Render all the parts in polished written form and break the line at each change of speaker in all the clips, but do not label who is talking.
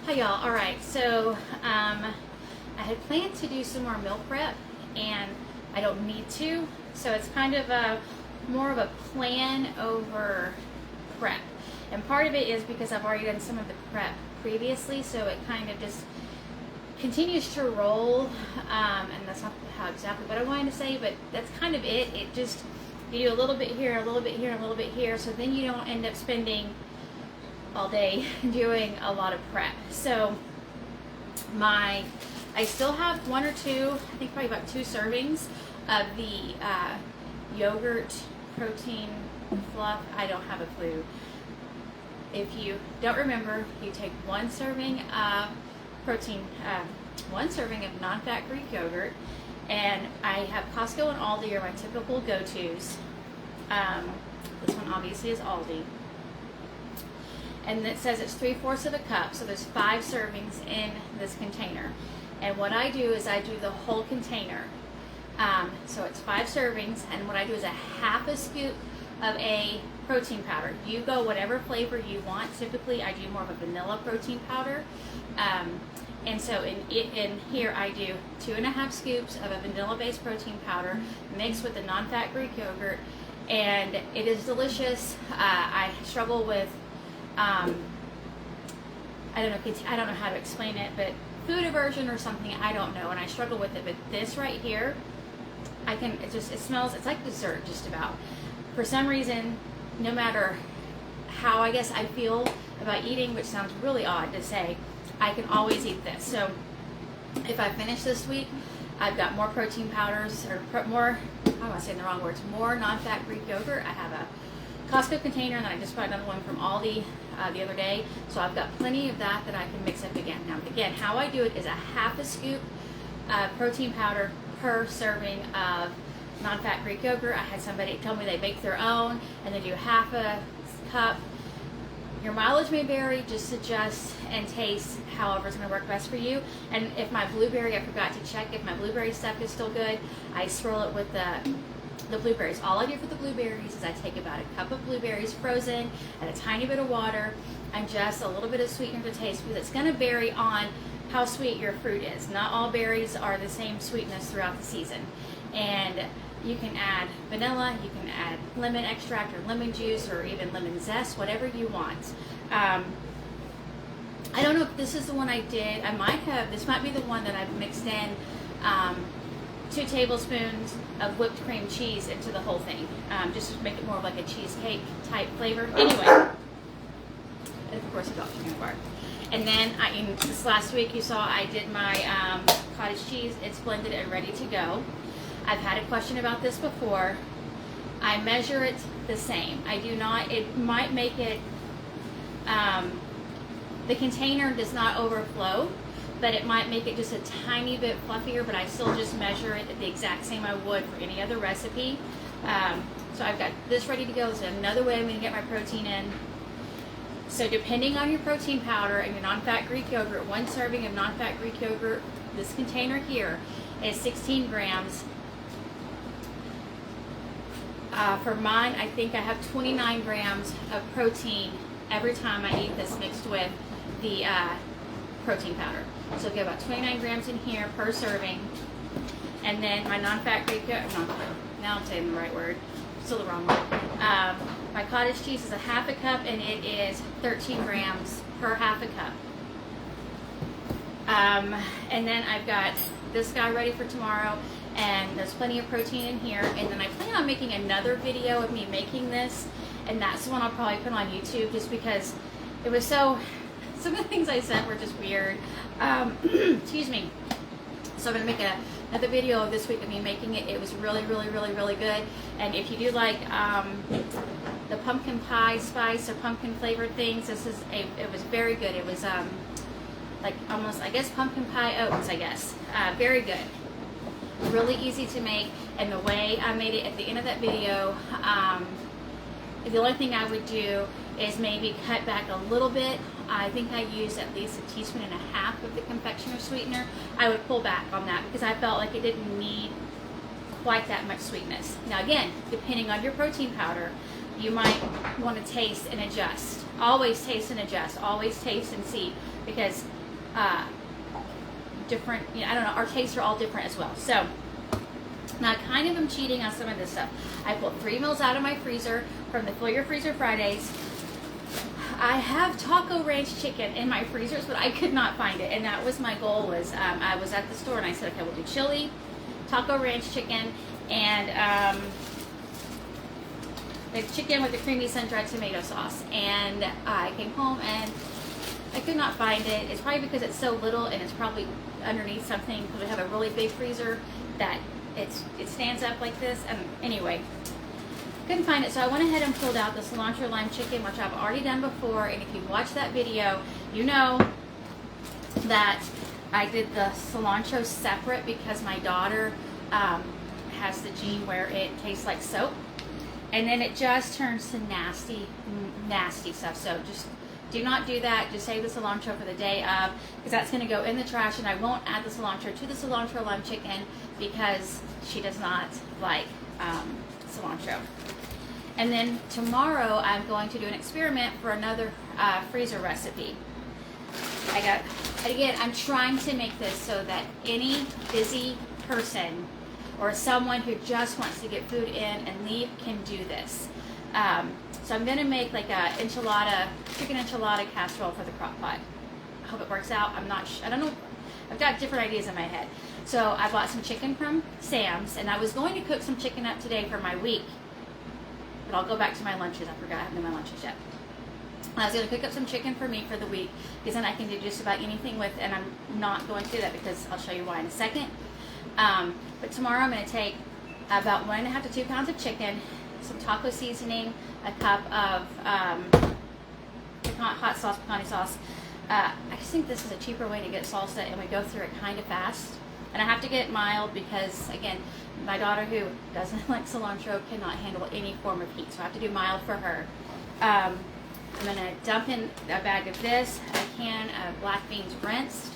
Hi y'all. All right, so I had planned to do some more meal prep, and I don't need to. So it's kind of a more of a plan over prep, and part of it is because I've already done some of the prep previously, so it kind of just continues to roll. And that's not how exactly what I wanted to say, but that's kind of it. It just, you do a little bit here, a little bit here, a little bit here, so then you don't end up spending all day doing a lot of prep. So I still have one or two, I think probably about 2 servings of the yogurt protein fluff. I don't have a clue. If you don't remember, you take 1 serving of protein, 1 serving of non-fat Greek yogurt, and I have Costco and Aldi are my typical go-tos. This one obviously is Aldi. And it says it's 3/4 of a cup, so there's 5 servings in this container. And what I do is I do the whole container. So it's 5 servings, and what I do is a half a scoop of a protein powder. You go whatever flavor you want. Typically, I do more of a vanilla protein powder. And so in here I do 2.5 scoops of a vanilla-based protein powder mixed with the non-fat Greek yogurt, and it is delicious. I struggle with I don't know how to explain it, but food aversion or something, I don't know, and I struggle with it. But this right here, it smells, it's like dessert just about. For some reason, no matter how I guess I feel about eating, which sounds really odd to say, I can always eat this. So if I finish this week, I've got more protein powders, or more, how am I saying the wrong words, more non-fat Greek yogurt. I have a Costco container, and then I just bought another one from Aldi the other day. So I've got plenty of that I can mix up again. Now again, how I do it is a half a scoop protein powder per serving of non-fat Greek yogurt. I had somebody tell me they make their own, and they do half a cup. Your mileage may vary, just adjust and taste however is going to work best for you. And if my blueberry, I forgot to check if my blueberry stuff is still good, I swirl it with the blueberries. All I do for the blueberries is I take about a cup of blueberries frozen and a tiny bit of water and just a little bit of sweetener to taste, because it's going to vary on how sweet your fruit is. Not all berries are the same sweetness throughout the season. And you can add vanilla, you can add lemon extract or lemon juice or even lemon zest, whatever you want. I don't know if this is the one I did. This might be the one that I've mixed in 2 tablespoons of whipped cream cheese into the whole thing, just to make it more of like a cheesecake type flavor. Anyway, and of course, a dog chicken bar. And then this last week you saw I did my cottage cheese. It's blended and ready to go. I've had a question about this before. I measure it the same. I do not. It might make it. The container does not overflow, but it might make it just a tiny bit fluffier, but I still just measure it the exact same I would for any other recipe. So I've got this ready to go. This is another way I'm going to get my protein in. So depending on your protein powder and your non-fat Greek yogurt, 1 serving of non-fat Greek yogurt, this container here is 16 grams. For mine, I think I have 29 grams of protein every time I eat this mixed with the protein powder. So I'll get about 29 grams in here per serving. And then my non-fat Greek yogurt, now I'm saying the right word, still the wrong one. My cottage cheese is a half a cup, and it is 13 grams per half a cup. And then I've got this guy ready for tomorrow, and there's plenty of protein in here. And then I plan on making another video of me making this, and that's the one I'll probably put on YouTube, just because it was some of the things I said were just weird. Excuse me. So I'm going to make another video of this week of me making it. It was really, really, really, really good. And if you do like the pumpkin pie spice or pumpkin flavored things, it was very good. It was like almost, I guess, pumpkin pie oats, I guess. Very good. Really easy to make. And the way I made it at the end of that video, the only thing I would do is maybe cut back a little bit. I think I used at least 1.5 teaspoons of the confectioner sweetener. I would pull back on that because I felt like it didn't need quite that much sweetness. Now again, depending on your protein powder, you might want to taste and adjust. Always taste and adjust. Always taste and see, because different, you know, I don't know, our tastes are all different as well. So now I kind of am cheating on some of this stuff. I pulled 3 meals out of my freezer from the Fill Your Freezer Fridays. I have taco ranch chicken in my freezers, but I could not find it, and that was my goal. Was I was at the store and I said, okay, we'll do chili, taco ranch chicken, and the chicken with the creamy sun-dried tomato sauce. And I came home and I could not find it. It's probably because it's so little, and it's probably underneath something, because we have a really big freezer that it stands up like this. And anyway, couldn't find it, so I went ahead and pulled out the cilantro lime chicken, which I've already done before. And if you watched that video, you know that I did the cilantro separate because my daughter has the gene where it tastes like soap, and then it just turns to nasty, nasty stuff. So just do not do that. Just save the cilantro for the day of, because that's going to go in the trash, and I won't add the cilantro to the cilantro lime chicken because she does not like cilantro. And then tomorrow I'm going to do an experiment for another freezer recipe. Again, I'm trying to make this so that any busy person or someone who just wants to get food in and leave can do this. So I'm going to make like a chicken enchilada casserole for the crock pot. I hope it works out. I don't know. I've got different ideas in my head. So I bought some chicken from Sam's, and I was going to cook some chicken up today for my week. But I'll go back to my lunches. I forgot I haven't done my lunches yet. I was going to cook up some chicken for me for the week, because then I can do just about anything with, and I'm not going to do that because I'll show you why in a second. But tomorrow I'm going to take about 1.5 to 2 pounds of chicken, some taco seasoning, a cup of hot sauce, picante sauce. I just think this is a cheaper way to get salsa, and we go through it kind of fast. And I have to get it mild because, again, my daughter, who doesn't like cilantro, cannot handle any form of heat, so I have to do mild for her. I'm going to dump in a bag of this, a can of black beans rinsed.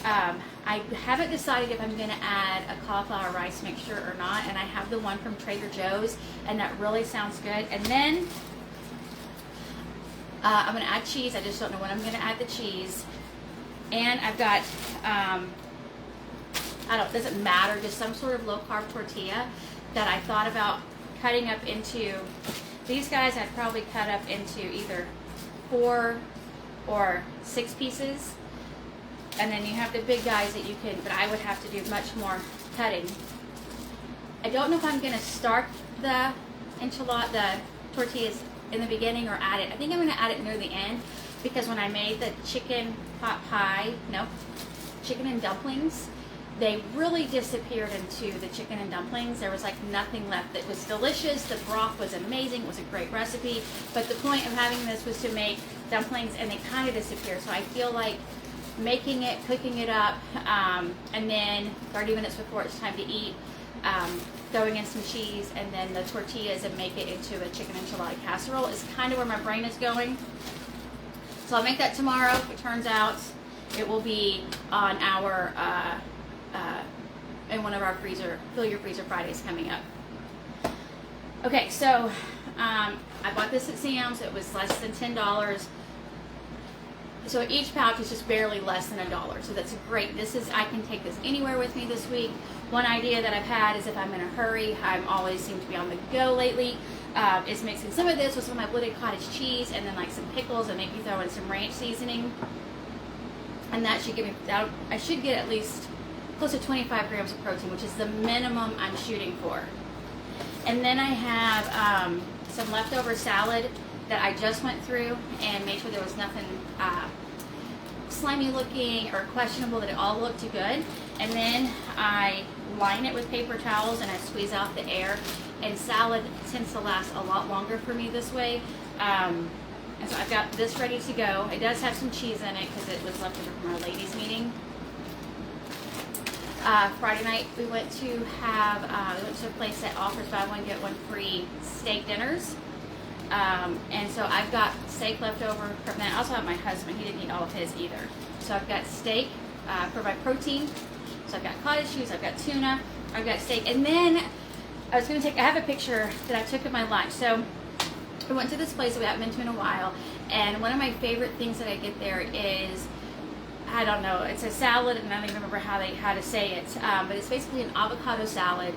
I haven't decided if I'm going to add a cauliflower rice mixture or not, and I have the one from Trader Joe's, and that really sounds good. And then I'm going to add cheese. I just don't know when I'm going to add the cheese. And I've got, it doesn't matter, just some sort of low-carb tortilla that I thought about cutting up into. These guys I'd probably cut up into either 4 or 6 pieces. And then you have the big guys that you can, but I would have to do much more cutting. I don't know if I'm going to start the tortillas in the beginning or add it. I think I'm going to add it near the end, because when I made the chicken and dumplings, they really disappeared into the chicken and dumplings. There was like nothing left. It was delicious. The broth was amazing. It was a great recipe. But the point of having this was to make dumplings, and they kind of disappeared. So I feel like making it, cooking it up, and then 30 minutes before it's time to eat, throwing in some cheese and then the tortillas and make it into a chicken enchilada casserole is kind of where my brain is going. So I'll make that tomorrow. If it turns out, it will be on our in one of our Fill Your Freezer Fridays coming up. Okay, so I bought this at Sam's. It was less than $10. So each pouch is just barely less than $1. So that's great. I can take this anywhere with me this week. One idea that I've had is if I'm in a hurry, I always seem to be on the go lately, is mixing some of this with some of my blended cottage cheese and then like some pickles, and maybe throw in some ranch seasoning. And that should give me, I should get at least close to 25 grams of protein, which is the minimum I'm shooting for. And then I have some leftover salad that I just went through and made sure there was nothing slimy looking or questionable, that it all looked good. And then I line it with paper towels and I squeeze out the air. And salad tends to last a lot longer for me this way. And so I've got this ready to go. It does have some cheese in it because it was left over from our ladies' meeting. Friday night we went to a place that offers buy one get one free steak dinners. And so I've got steak left over from that. I also have my husband. He didn't eat all of his either. So I've got steak for my protein. So I've got cottage cheese, I've got tuna, I've got steak. And then I have a picture that I took of my lunch. So I went to this place that we haven't been to in a while, and one of my favorite things that I get there is, I don't know, it's a salad, and I don't even remember how to say it, but it's basically an avocado salad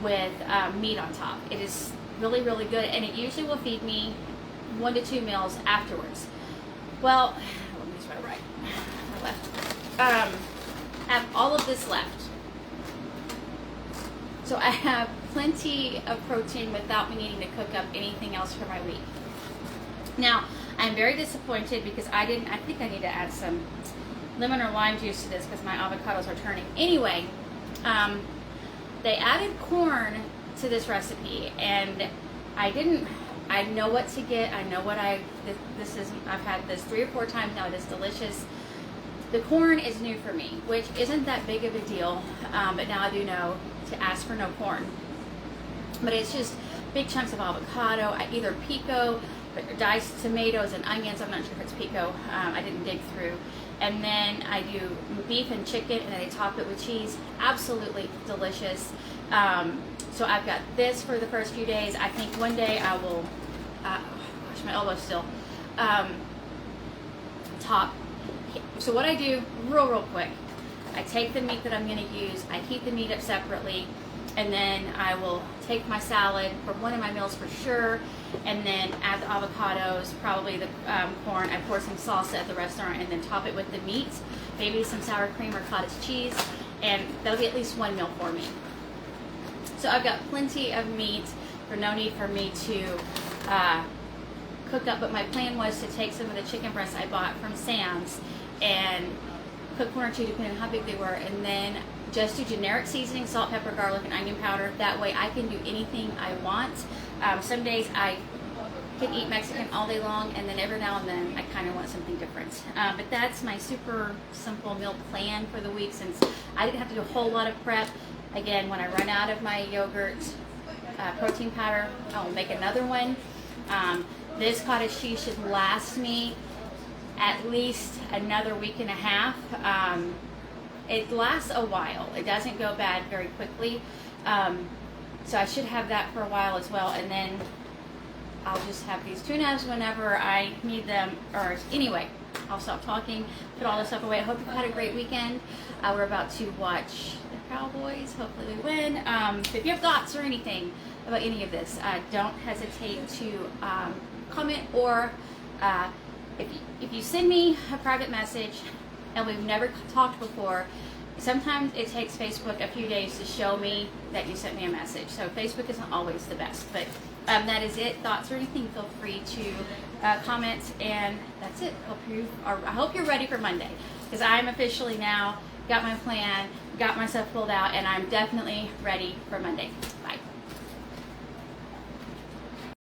with meat on top. It is really, really good, and it usually will feed me 1 to 2 meals afterwards. Well, let me try right, my left. I have all of this left. So I have plenty of protein without me needing to cook up anything else for my week. Now, I'm very disappointed because I think I need to add some lemon or lime juice to this because my avocados are turning. Anyway, they added corn to this recipe, and I know what to get. I know what this is. I've had this 3 or 4 times now. It is delicious. The corn is new for me, which isn't that big of a deal, but now I do know to ask for no corn. But it's just big chunks of avocado, either pico, diced tomatoes and onions. I'm not sure if it's pico. I didn't dig through. And then I do beef and chicken, and then I top it with cheese. Absolutely delicious. So I've got this for the first few days. I think one day I will, gosh, my elbow's still, top. So what I do, real quick, I take the meat that I'm going to use, I heat the meat up separately, and then I will take my salad for one of my meals for sure, and then add the avocados, probably the corn. I pour some salsa at the restaurant, and then top it with the meat, maybe some sour cream or cottage cheese, and that'll be at least 1 meal for me. So I've got plenty of meat for no need for me to cook up, but my plan was to take some of the chicken breasts I bought from Sam's and cook 1 or 2 depending on how big they were, and then just do generic seasoning, salt, pepper, garlic, and onion powder. That way I can do anything I want. Some days I can eat Mexican all day long, and then every now and then I kind of want something different. But that's my super simple meal plan for the week, since I didn't have to do a whole lot of prep. Again, when I run out of my yogurt protein powder, I'll make another one. This cottage cheese should last me at least another week and a half. It lasts a while. It doesn't go bad very quickly. So I should have that for a while as well. And then I'll just have these tunas whenever I need them. Or anyway, I'll stop talking, put all this stuff away. I hope you've had a great weekend. We're about to watch the Cowboys. Hopefully we win. If you have thoughts or anything about any of this, don't hesitate to comment, or if you send me a private message and we've never talked before, sometimes it takes Facebook a few days to show me that you sent me a message. So Facebook isn't always the best, but that is it. Thoughts or anything, feel free to comment, and that's it. I hope you're ready for Monday, because I'm officially now got my plan, got myself pulled out, and I'm definitely ready for Monday. Bye.